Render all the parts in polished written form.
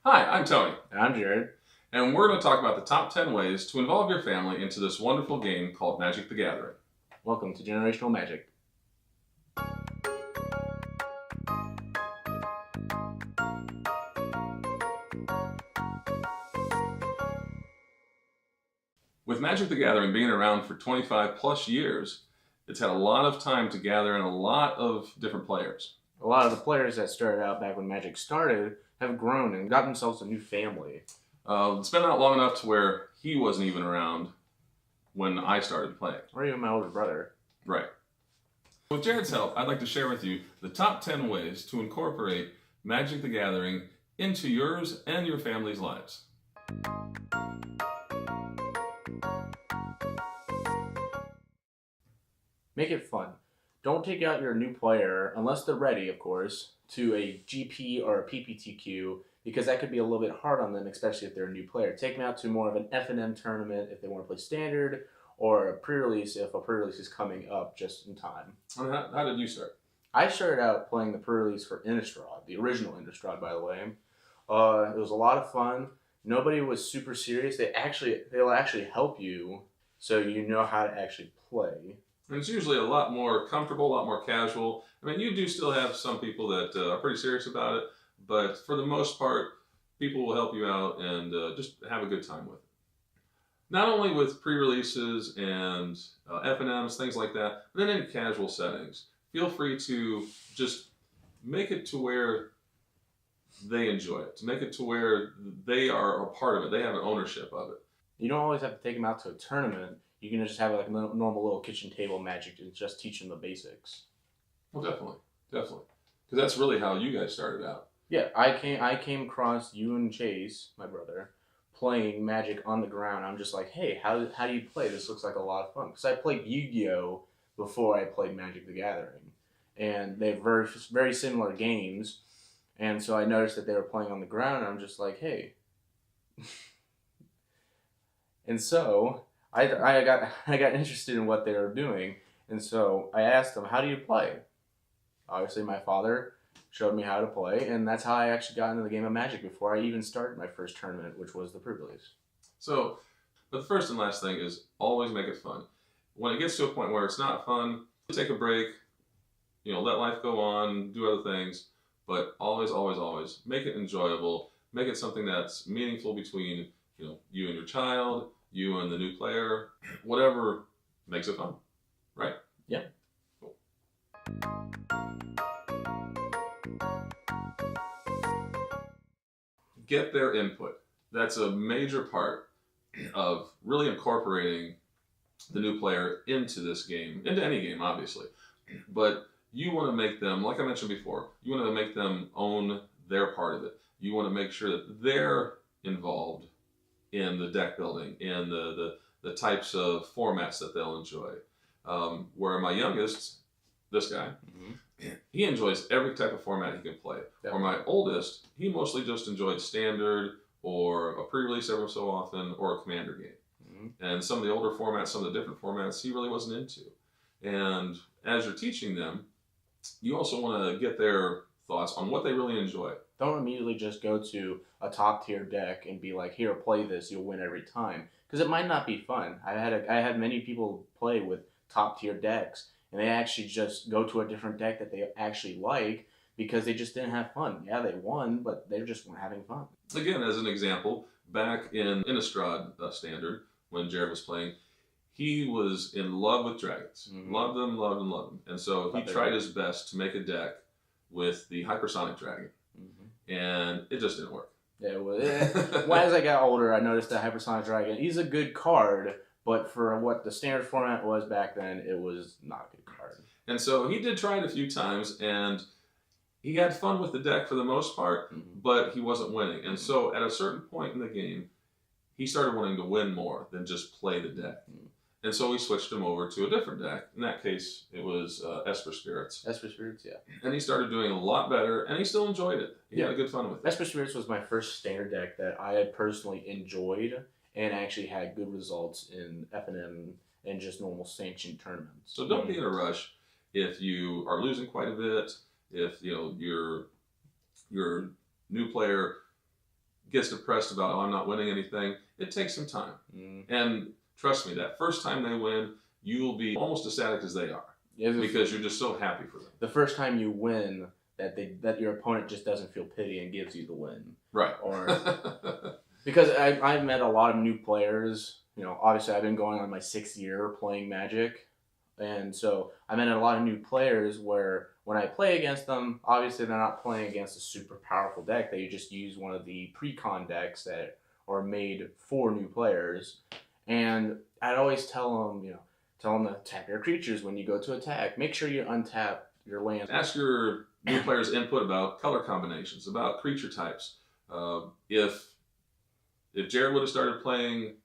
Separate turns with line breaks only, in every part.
Hi, I'm Tony,
And I'm Jared.
and we're going to talk about the top 10 ways to involve your family into this wonderful game called Magic the Gathering.
Welcome to Generational Magic.
With Magic the Gathering being around for 25 plus years, it's had a lot of time to gather in a lot of different players.
A lot of the players that started out back when Magic started have grown and got themselves a new family.
It's been out long enough to where he wasn't even around when I started playing.
Or even my older brother.
Right. With Jared's help, I'd like to share with you the top 10 ways to incorporate Magic the Gathering into yours and your family's lives.
Make it fun. Don't take out your new player, unless they're ready, of course, to a GP or a PPTQ, because that could be a little bit hard on them, especially if they're a new player. Take them out to more of an F&M tournament if they want to play Standard, or a pre-release if a pre-release is coming up just in time.
And how did you start?
I started out playing the pre-release for Innistrad, the original Innistrad, by the way. It was a lot of fun. Nobody was super serious. They'll actually help you, so you know how to actually play.
And it's usually a lot more comfortable, a lot more casual. I mean, you do still have some people that are pretty serious about it, but for the most part, people will help you out and just have a good time with it. Not only with pre-releases and F&Ms, things like that, but in any casual settings. Feel free to just make it to where they enjoy it, to make it to where they are a part of it, they have an ownership of it.
You don't always have to take them out to a tournament. You can just have like a normal little kitchen table Magic to just teach them the basics.
Well, definitely. Because that's really how you guys started out.
Yeah, I came across you and Chase, my brother, playing Magic on the ground. I'm just like, hey, how do you play? This looks like a lot of fun. Because I played Yu-Gi-Oh! Before I played Magic the Gathering. And they're very, very similar games. And so I noticed that they were playing on the ground, and I'm just like, hey. And so I got interested in what they were doing. And so I asked them, how do you play? Obviously, my father showed me how to play, and that's how I actually got into the game of Magic before I even started my first tournament, which was the pre-release.
So, but the first and last thing is always make it fun. When it gets to a point where it's not fun, take a break, let life go on, do other things, but always, always, always make it enjoyable. Make it something that's meaningful between, you and your child, you and the new player, whatever makes it fun, right?
Yeah.
Cool. Get their input. That's a major part of really incorporating the new player into this game, into any game, obviously. But you want to make them, like I mentioned before, you want to make them own their part of it. You want to make sure that they're involved in the deck building, in the types of formats that they'll enjoy. Where my youngest, this guy, he enjoys every type of format he can play.
Yeah.
Or my oldest, he mostly just enjoyed Standard or a pre-release every so often or a Commander game. And some of the older formats, some of the different formats, he really wasn't into. And as you're teaching them, you also want to get their thoughts on what they really enjoy.
Don't immediately just go to a top tier deck and be like, here, play this, you'll win every time. Because it might not be fun. I had many people play with top tier decks, and they actually just go to a different deck that they actually like because they just didn't have fun. Yeah, they won, but they just weren't having fun.
Again, as an example, back in Innistrad Standard, when Jared was playing, he was in love with dragons. Loved them, loved them, loved them. And so he tried his best to make a deck with the hypersonic dragon. And it just didn't work.
Yeah, well, as I got older, I noticed that hypersonic dragon, he's a good card, but for what the standard format was back then, it was not a good card.
And so he did try it a few times, and he had fun with the deck for the most part, but he wasn't winning. And so at a certain point in the game, he started wanting to win more than just play the deck. And so we switched him over to a different deck. In that case, it was Esper Spirits.
Esper Spirits, yeah.
And he started doing a lot better, and he still enjoyed it. He had a good fun with it.
Esper Spirits was my first standard deck that I had personally enjoyed and actually had good results in F&M and just normal sanctioned tournaments.
So don't be in a rush if you are losing quite a bit, if your new player gets depressed about, oh, I'm not winning anything, it takes some time. And trust me, that first time they win, you will be almost ecstatic as they are. Because you're just so happy for them.
The first time you win, that your opponent just doesn't feel pity and gives you the win.
Right.
Or because I've met a lot of new players. You know, obviously I've been going on my 6th year playing Magic. And so I met a lot of new players where when I play against them, obviously they're not playing against a super powerful deck. They just use one of the pre-con decks that are made for new players. And I'd always tell them to tap your creatures when you go to attack. Make sure you untap your land.
Ask your new players' input about color combinations, about creature types. If Jared would have started playing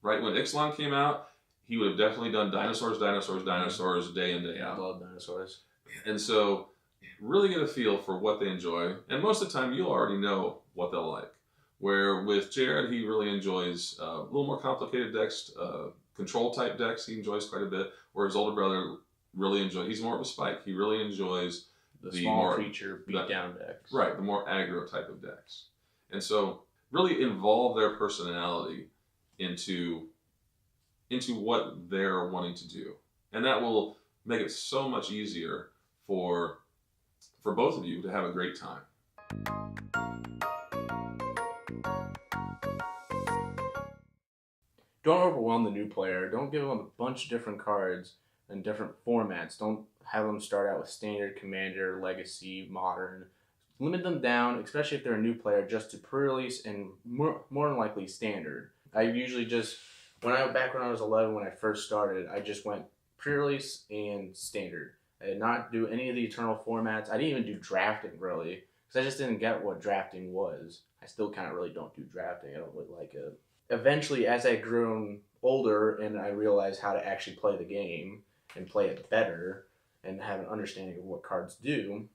right when Ixalan came out, he would have definitely done dinosaurs day in, day out.
I love dinosaurs.
And so really get a feel for what they enjoy. And most of the time, you'll already know what they'll like. Where with Jared, he really enjoys a little more complicated decks, control type decks he enjoys quite a bit, where his older brother really enjoys, he's more of a spike. He really enjoys
the small more creature beat down decks.
Right, the more aggro type of decks. And so really involve their personality into what they're wanting to do. And that will make it so much easier for both of you to have a great time.
Don't overwhelm the new player. Don't give them a bunch of different cards and different formats. Don't have them start out with standard, commander, legacy, modern. Limit them down, especially if they're a new player, just to pre-release and more than likely standard. I usually just, back when I was 11, when I first started, I just went pre-release and standard. I did not do any of the eternal formats. I didn't even do drafting, really, because I just didn't get what drafting was. I still kind of really don't do drafting. I don't really like it. Eventually, as I grew older and I realized how to actually play the game and play it better and have an understanding of what cards do,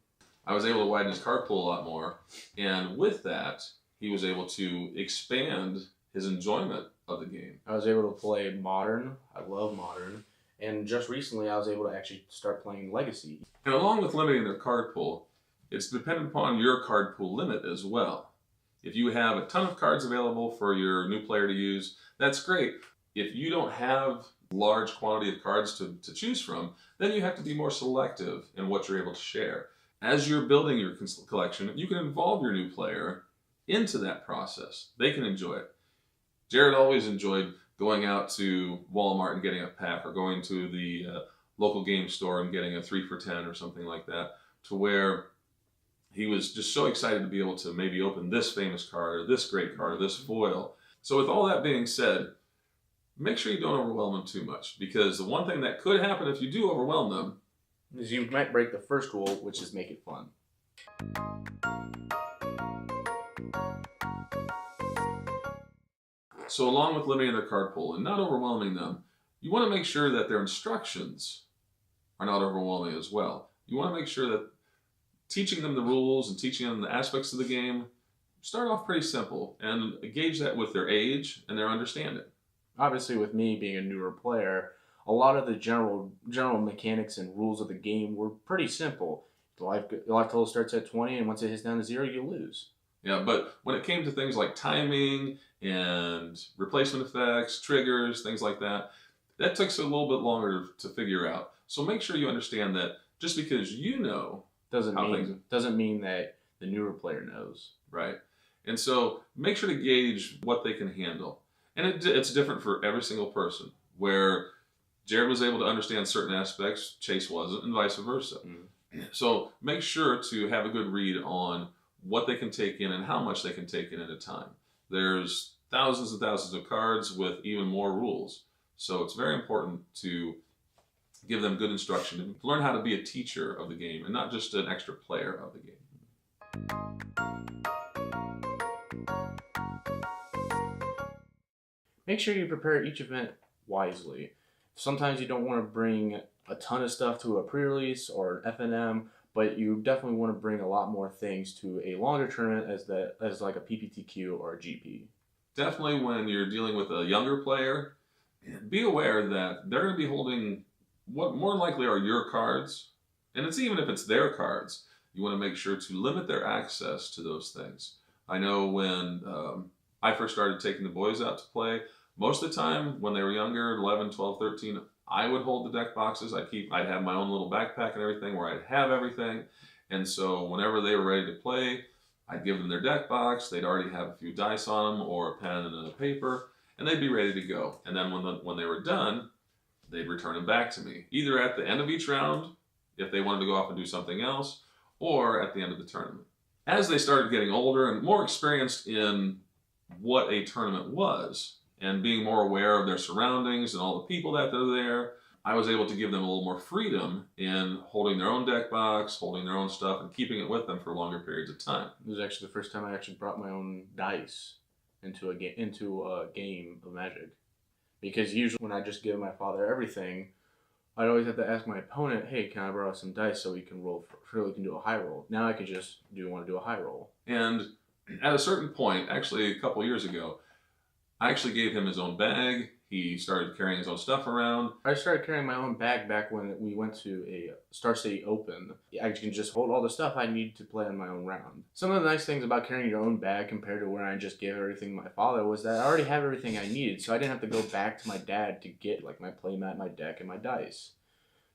I was able to widen his card pool a lot more. And with that, he was able to expand his enjoyment of the game.
I was able to play Modern. I love Modern. And just recently, I was able to actually start playing Legacy.
And along with limiting their card pool, it's dependent upon your card pool limit as well. If you have a ton of cards available for your new player to use, that's great. If you don't have large quantity of cards to choose from, then you have to be more selective in what you're able to share. As you're building your collection, you can involve your new player into that process. They can enjoy it. Jared always enjoyed going out to Walmart and getting a pack, or going to the local game store and getting a 3 for $10 or something like that, to where he was just so excited to be able to maybe open this famous card, or this great card, or this foil. So with all that being said, make sure you don't overwhelm them too much, because the one thing that could happen if you do overwhelm them
is you might break the first rule, which is make it fun.
So along with limiting their card pool and not overwhelming them, you want to make sure that their instructions are not overwhelming as well. You want to make sure that teaching them the rules and teaching them the aspects of the game, start off pretty simple and gauge that with their age and their understanding.
Obviously, with me being a newer player, a lot of the general mechanics and rules of the game were pretty simple. The life total starts at 20, and once it hits down to 0, you lose.
Yeah, but when it came to things like timing and replacement effects, triggers, things like that, that takes a little bit longer to figure out. So make sure you understand that just because you know
doesn't mean that the newer player knows.
Right. And so make sure to gauge what they can handle. And it's different for every single person, where Jared was able to understand certain aspects, Chase wasn't, and vice versa. Mm-hmm. So make sure to have a good read on what they can take in and how much they can take in at a time. There's thousands and thousands of cards with even more rules. So it's very important to give them good instruction and learn how to be a teacher of the game and not just an extra player of the game.
Make sure you prepare each event wisely. Sometimes you don't want to bring a ton of stuff to a pre-release or an FNM, but you definitely want to bring a lot more things to a longer tournament as like a PPTQ or a GP.
Definitely when you're dealing with a younger player, be aware that they're going to be holding what more likely are your cards, and it's even if it's their cards, you want to make sure to limit their access to those things. I know when I first started taking the boys out to play, most of the time when they were younger, 11, 12, 13, I would hold the deck boxes. I'd have my own little backpack and everything where I'd have everything. And so whenever they were ready to play, I'd give them their deck box. They'd already have a few dice on them or a pen and a paper, and they'd be ready to go. And then when they were done, they'd return them back to me, either at the end of each round, if they wanted to go off and do something else, or at the end of the tournament. As they started getting older and more experienced in what a tournament was, and being more aware of their surroundings and all the people that are there, I was able to give them a little more freedom in holding their own deck box, holding their own stuff, and keeping it with them for longer periods of time.
It was actually the first time I actually brought my own dice into a game of Magic. Because usually when I just give my father everything, I'd always have to ask my opponent, hey, can I borrow some dice so we can roll, so we can do a high roll? Now I could just want to do a high roll.
And at a certain point, actually a couple years ago, I actually gave him his own bag. He started carrying his own stuff around.
I started carrying my own bag back when we went to a Star City Open. I can just hold all the stuff I need to play on my own round. Some of the nice things about carrying your own bag compared to when I just gave everything to my father was that I already have everything I needed, so I didn't have to go back to my dad to get like my playmat, my deck, and my dice.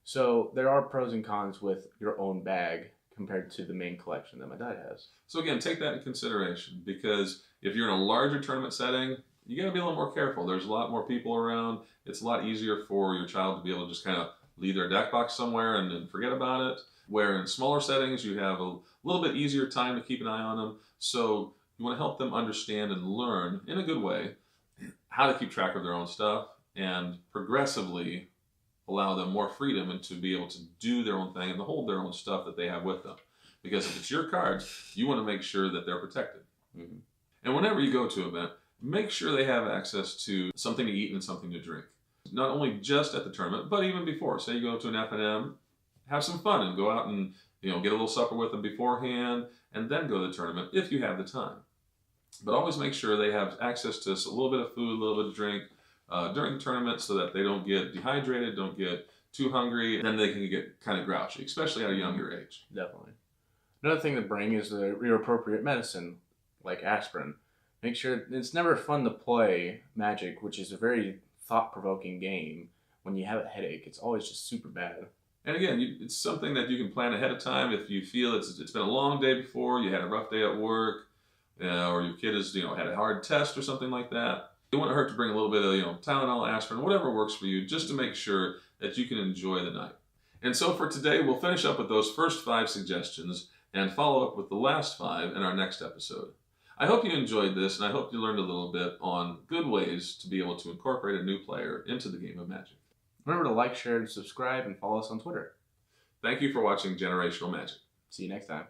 So there are pros and cons with your own bag compared to the main collection that my dad has.
So again, take that in consideration, because if you're in a larger tournament setting, you got to be a little more careful. There's a lot more people around. It's a lot easier for your child to be able to just kind of leave their deck box somewhere and then forget about it. Where in smaller settings, you have a little bit easier time to keep an eye on them. So you want to help them understand and learn in a good way how to keep track of their own stuff and progressively allow them more freedom and to be able to do their own thing and to hold their own stuff that they have with them. Because if it's your cards, you want to make sure that they're protected. Mm-hmm. And whenever you go to an event, make sure they have access to something to eat and something to drink. Not only just at the tournament, but even before. Say you go to an F&M, have some fun and go out and get a little supper with them beforehand, and then go to the tournament if you have the time. But always make sure they have access to a little bit of food, a little bit of drink during the tournament, so that they don't get dehydrated, don't get too hungry, and then they can get kind of grouchy, especially at a younger age.
Definitely. Another thing to bring is your appropriate medicine, like aspirin. Make sure it's never fun to play Magic, which is a very thought-provoking game. When you have a headache, it's always just super bad.
And again, it's something that you can plan ahead of time. If you feel it's been a long day before, you had a rough day at work, or your kid has had a hard test or something like that, it wouldn't hurt to bring a little bit of Tylenol, aspirin, whatever works for you, just to make sure that you can enjoy the night. And so for today, we'll finish up with those first 5 suggestions and follow up with the last 5 in our next episode. I hope you enjoyed this, and I hope you learned a little bit on good ways to be able to incorporate a new player into the game of Magic.
Remember to like, share, and subscribe, and follow us on Twitter.
Thank you for watching Generational Magic.
See you next time.